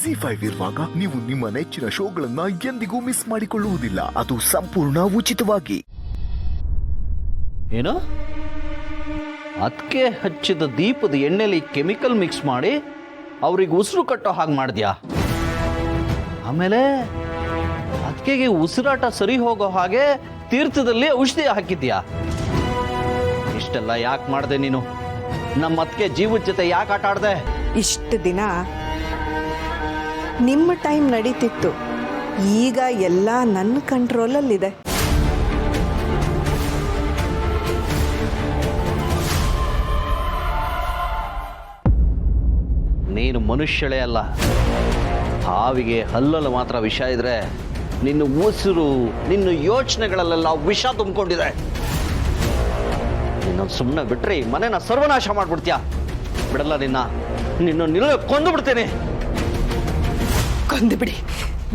Z5 ಇರುವಾಗ ನೀವು ನಿಮ್ಮ ನೆಚ್ಚಿನ ಶೋಗಳನ್ನ ಎಂದಿಗೂ ಮಿಸ್ ಮಾಡಿಕೊಳ್ಳುವುದಿಲ್ಲ. ಅದು ಸಂಪೂರ್ಣ ಉಚಿತವಾಗಿ. ಏನು? ಅದಕ್ಕೆ ಹಚ್ಚಿದ ದೀಪದ ಎಣ್ಣೆಲಿ ಕೆಮಿಕಲ್ ಮಿಕ್ಸ್ ಮಾಡಿ ಅವ್ರಿಗೆ ಉಸಿರು ಕಟ್ಟೋ ಹಾಗೆ ಮಾಡಿದ್ಯಾ? ಆಮೇಲೆ ಅದಕ್ಕೆ ಉಸಿರಾಟ ಸರಿ ಹೋಗೋ ಹಾಗೆ ತೀರ್ಥದಲ್ಲಿ ಔಷಧಿ ಹಾಕಿದ್ಯಾ? ಇಷ್ಟೆಲ್ಲ ಯಾಕೆ ಮಾಡಿದೆ ನೀನು? ನಮ್ಮ ಅದಕ್ಕೆ ಜೀವದ ಜೊತೆ ಯಾಕೆ ಆಟ ಆಡ್ದೆ? ಇಷ್ಟು ದಿನ ನಿಮ್ಮ ಟೈಮ್ ನಡೀತಿತ್ತು, ಈಗ ಎಲ್ಲ ನನ್ನ ಕಂಟ್ರೋಲಲ್ಲಿದೆ. ನೀನು ಮನುಷ್ಯಳೇ ಅಲ್ಲ, ಹಾವಿಗೆ ಹಲ್ಲಲ್ಲಿ ಮಾತ್ರ ವಿಷ ಇದ್ರೆ ನಿನ್ನ ಉಸಿರು, ನಿನ್ನ ಯೋಚನೆಗಳಲ್ಲೆಲ್ಲ ವಿಷ ತುಂಬಿಕೊಂಡಿದೆ. ನಿನ್ನ ಸುಮ್ಮನೆ ಬಿಟ್ರೆ ಮನೆನ ಸರ್ವನಾಶ ಮಾಡ್ಬಿಡ್ತೀಯ. ಬಿಡಲ್ಲ ನಿನ್ನ ಕೊಂದು ಬಿಡ್ತೇನೆ. ಕೊಂದು ಬಿಡಿ,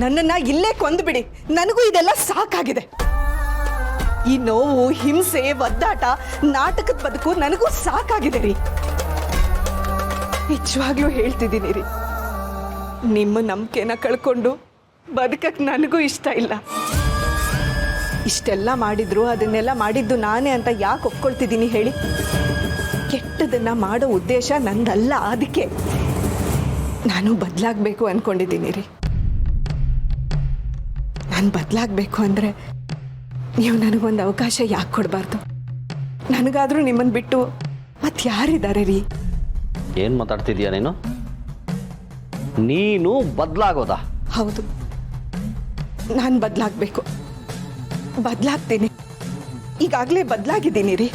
ನನ್ನನ್ನ ಇಲ್ಲೇ ಕೊಂದು ಬಿಡಿ. ನನಗೂ ಇದೆಲ್ಲ ಸಾಕಾಗಿದೆ. ಈ ನೋವು, ಹಿಂಸೆ, ಒದ್ದಾಟ, ನಾಟಕದ ಬದುಕು ನನಗೂ ಸಾಕಾಗಿದೆ ರೀ. ನಿಜವಾಗ್ಲೂ ಹೇಳ್ತಿದ್ದೀನಿ ರೀ, ನಿಮ್ಮ ನಂಬಿಕೆನ ಕಳ್ಕೊಂಡು ಬದುಕಕ್ಕೆ ನನಗೂ ಇಷ್ಟ ಇಲ್ಲ. ಇಷ್ಟೆಲ್ಲ ಮಾಡಿದ್ರು ಅದನ್ನೆಲ್ಲ ಮಾಡಿದ್ದು ನಾನೇ ಅಂತ ಯಾಕೆ ಒಪ್ಕೊಳ್ತಿದ್ದೀನಿ ಹೇಳಿ? ಕೆಟ್ಟದನ್ನ ಮಾಡೋ ಉದ್ದೇಶ ನಂದಲ್ಲ. ಅದಕ್ಕೆ ನಾನು ಬದಲಾಗಬೇಕು ಅಂದ್ಕೊಂಡಿದ್ದೀನಿ ರೀ. ನಾನು ಬದಲಾಗಬೇಕು ಅಂದರೆ ನೀವು ನನಗೊಂದು ಅವಕಾಶ ಯಾಕೆ ಕೊಡಬಾರ್ದು? ನನಗಾದರೂ ನಿಮ್ಮನ್ನು ಬಿಟ್ಟು ಮತ್ತೆ ಯಾರಿದ್ದಾರೆ ರೀ? ಏನು ಮಾತಾಡ್ತಿದ್ಯಾ ನೀನು? ನೀನು ಬದಲಾಗೋದಾ? ಹೌದು, ನಾನು ಬದಲಾಗಬೇಕು. ಬದಲಾಗ್ತೀನಿ. ಈಗಾಗಲೇ ಬದಲಾಗಿದ್ದೀನಿ ರೀ.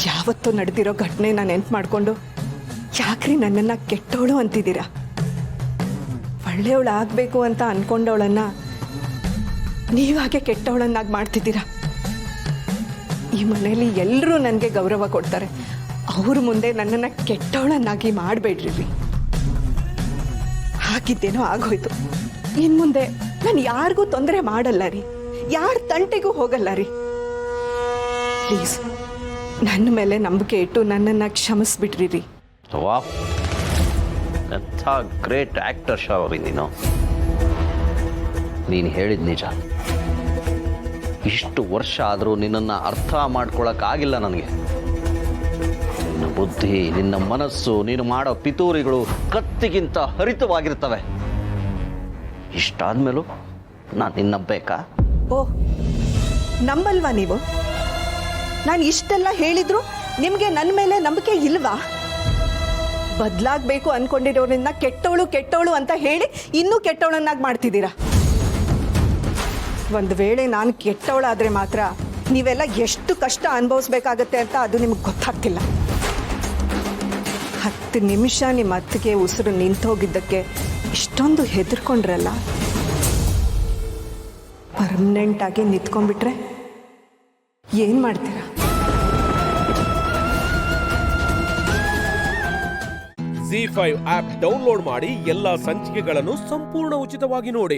ಯಾವತ್ತೂ ನಡೆದಿರೋ ಘಟನೆನ ನೆನ್ಪು ಮಾಡಿಕೊಂಡು ಯಾಕ್ರಿ ನನ್ನನ್ನು ಕೆಟ್ಟವಳು ಅಂತಿದ್ದೀರಾ? ಒಳ್ಳೆಯವಳು ಆಗಬೇಕು ಅಂತ ಅಂದ್ಕೊಂಡವಳನ್ನ ನೀವಾಗೆ ಕೆಟ್ಟವಳನ್ನಾಗಿ ಮಾಡ್ತಿದ್ದೀರಾ. ಈ ಮನೆಯಲ್ಲಿ ಎಲ್ಲರೂ ನನಗೆ ಗೌರವ ಕೊಡ್ತಾರೆ. ಅವ್ರ ಮುಂದೆ ನನ್ನನ್ನು ಕೆಟ್ಟವಳನ್ನಾಗಿ ಮಾಡಬೇಡ್ರಿ ರೀ. ಹಾಗಿದ್ದೇನೋ ಆಗೋಯ್ತು. ಇನ್ನು ಮುಂದೆ ನಾನು ಯಾರಿಗೂ ತೊಂದರೆ ಮಾಡಲ್ಲ ರೀ, ಯಾರ ತಂಟೆಗೂ ಹೋಗಲ್ಲ ರೀ. ಪ್ಲೀಸ್ ನನ್ನ ಮೇಲೆ ನಂಬಿಕೆ ಇಟ್ಟು ನನ್ನನ್ನು ಕ್ಷಮಿಸ್ಬಿಟ್ರಿ ರೀ. ವಾಹ್, ಎಂಥ ಗ್ರೇಟ್ ಆಕ್ಟರ್ ಶಾವರಿ ನೀನು. ನೀನು ಹೇಳಿದ ನಿಜ. ಇಷ್ಟು ವರ್ಷ ಆದರೂ ನಿನ್ನನ್ನು ಅರ್ಥ ಮಾಡ್ಕೊಳಕ್ಕಾಗಿಲ್ಲ ನನಗೆ. ನಿನ್ನ ಬುದ್ಧಿ, ನಿನ್ನ ಮನಸ್ಸು, ನೀನು ಮಾಡೋ ಪಿತೂರಿಗಳು ಕತ್ತಿಗಿಂತ ಹರಿತವಾಗಿರ್ತವೆ. ಇಷ್ಟಾದ್ಮೇಲೂ ನಾನು ನಿನ್ನ ನಂಬೇಕಾ? ಓಹ್, ನಂಬಲ್ವಾ ನೀವು? ನಾನು ಇಷ್ಟೆಲ್ಲ ಹೇಳಿದ್ರು ನಿಮಗೆ ನನ್ನ ಮೇಲೆ ನಂಬಿಕೆ ಇಲ್ವಾ? ಬದಲಾಗಬೇಕು ಅಂದ್ಕೊಂಡಿರೋರಿಂದ ಕೆಟ್ಟವಳು ಅಂತ ಹೇಳಿ ಇನ್ನೂ ಕೆಟ್ಟವಳನ್ನಾಗಿ ಮಾಡ್ತಿದ್ದೀರಾ. ಒಂದು ವೇಳೆ ನಾನು ಕೆಟ್ಟವಳಾದರೆ ಮಾತ್ರ ನೀವೆಲ್ಲ ಎಷ್ಟು ಕಷ್ಟ ಅನುಭವಿಸ್ಬೇಕಾಗತ್ತೆ ಅಂತ ಅದು ನಿಮಗೆ ಗೊತ್ತಾಗ್ತಿಲ್ಲ. 10 ನಿಮಿಷ ನಿಮ್ಮ ಅತ್ತಿಗೆ ಉಸಿರು ನಿಂತೋಗಿದ್ದಕ್ಕೆ ಇಷ್ಟೊಂದು ಹೆದರ್ಕೊಂಡ್ರಲ್ಲ. ಪರ್ಮನೆಂಟ್ ಆಗಿ ನಿಂತ್ಕೊಂಡ್ಬಿಟ್ರೆ ಏನು ಮಾಡ್ತೀರಾ? Z5 ಆಪ್ ಡೌನ್ಲೋಡ್ ಮಾಡಿ ಎಲ್ಲಾ ಸಂಚಿಕೆಗಳನ್ನು ಸಂಪೂರ್ಣ ಉಚಿತವಾಗಿ ನೋಡಿ.